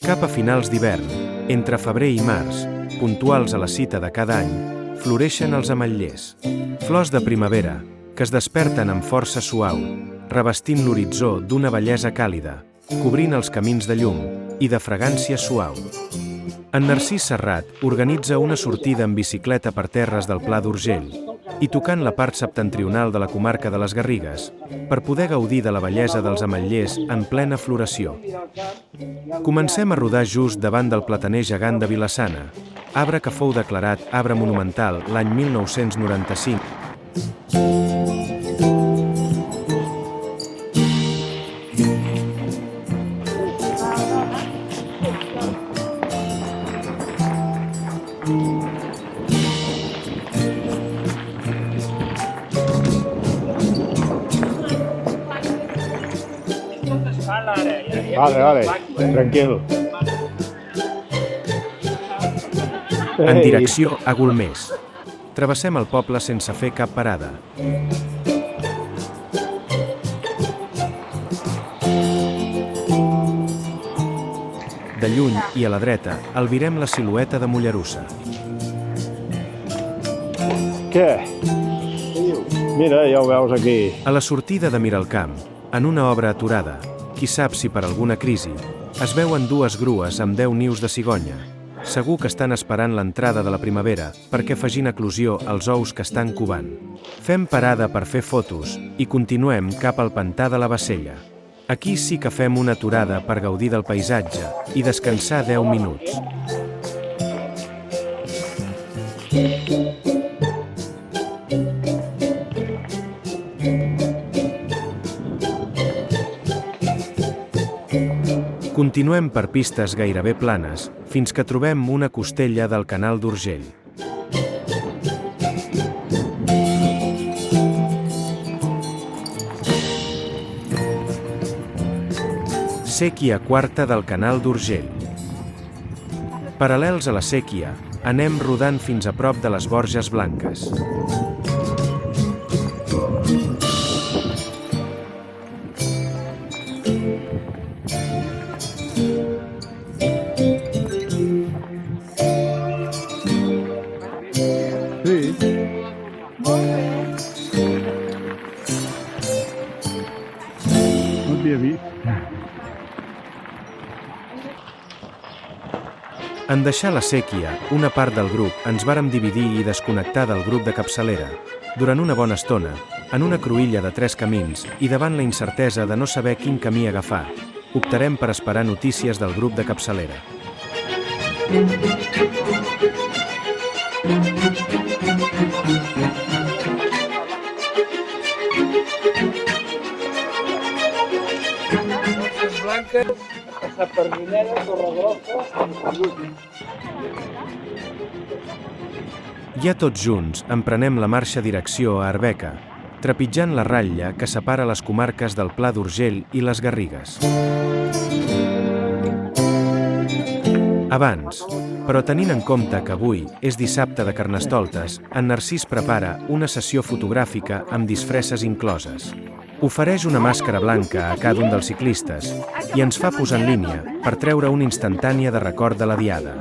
Cap a finals d'hivern, entre febrer i març, puntuals a la cita de cada any, floreixen els ametllers. Flors de primavera, que es desperten amb força suau, revestint l'horitzó d'una bellesa càlida, cobrint els camins de llum i de fragància suau. En Narcís Serrat organitza una sortida en bicicleta per terres del Pla d'Urgell i tocant la part septentrional de la comarca de les Garrigues per poder gaudir de la bellesa dels ametllers en plena floració. Comencem a rodar just davant del plataner gegant de Vila-sana, arbre que fou declarat arbre monumental l'any 1995. Vale, tranquil. En direcció a Golmés. Travessem el poble sense fer cap parada. De lluny i a la dreta, albirem la silueta de Mollerussa. Què? Mira, ja ho veus aquí. A la sortida de Miralcamp, en una obra aturada, qui sap si per alguna crisi, es veuen dues grues amb 10 nius de cigonya. Segur que estan esperant l'entrada de la primavera perquè facin eclosió els ous que estan covant. Fem parada per fer fotos i continuem cap al pantà de la Bassella. Aquí sí que fem una aturada per gaudir del paisatge i descansar 10 minuts. Continuem per pistes gairebé planes, fins que trobem una costella del Canal d'Urgell. Séquia quarta del Canal d'Urgell. Paral·lels a la séquia, anem rodant fins a prop de les Borges Blanques. En deixar la séquia, una part del grup ens vàrem dividir i desconnectar del grup de capçalera. Durant una bona estona, en una cruïlla de 3 camins i davant la incertesa de no saber quin camí agafar, optarem per esperar notícies del grup de capçalera. Ja tots junts emprenem la marxa direcció a Arbeca, trepitjant la ratlla que separa les comarques del Pla d'Urgell i les Garrigues. Abans, però tenint en compte que avui és dissabte de Carnestoltes, en Narcís prepara una sessió fotogràfica amb disfresses incloses. Ofereix una màscara blanca a cada un dels ciclistes i ens fa posar en línia per treure una instantània de record de la diada.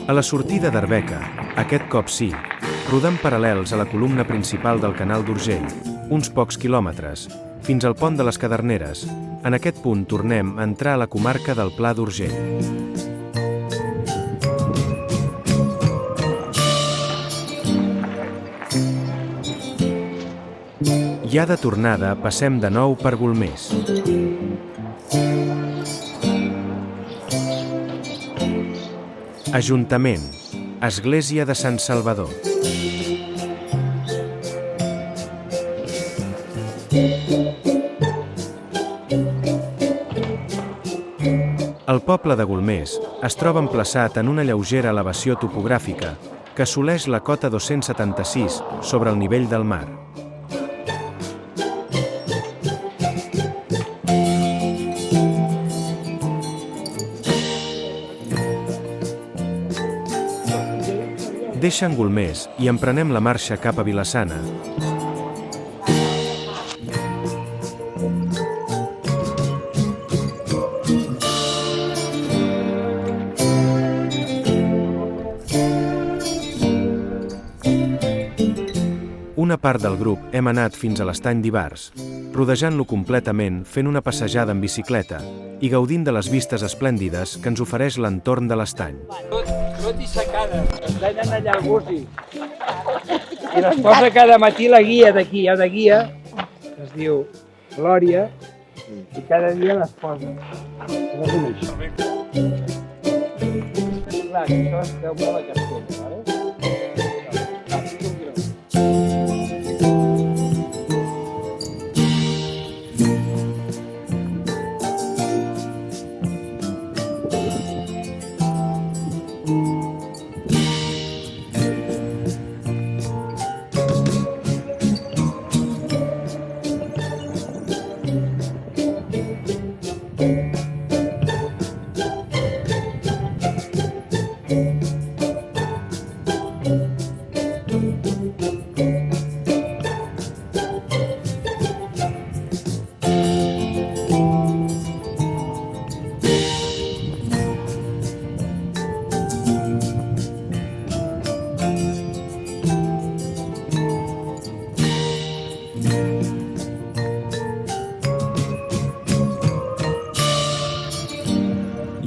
A la sortida d'Arbeca, aquest cop sí, rodant paral·lels a la columna principal del Canal d'Urgell, uns pocs quilòmetres, fins al pont de les Caderneres. En aquest punt tornem a entrar a la comarca del Pla d'Urgell. Ja de tornada passem de nou per Golmés. Ajuntament, Església de Sant Salvador. El poble de Golmés es troba emplaçat en una lleugera elevació topogràfica que assoleix la cota 276 sobre el nivell del mar. Deixen Golmés i emprenem la marxa cap a Vila-sana. Una part del grup hem anat fins a l'estany d'Ivars, rodejant-lo completament fent una passejada en bicicleta i gaudint de les vistes esplèndides que ens ofereix l'entorn de l'estany. Tot i secades, es deien allà al Gusi. I les posa cada matí la guia d'aquí, hi ha una guia que es diu Glòria i cada dia les posa. Clar, que això es veu molt a Castella, vale?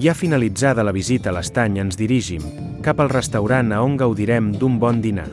Ja finalitzada la visita a l'estany ens dirigim cap al restaurant a on gaudirem d'un bon dinar.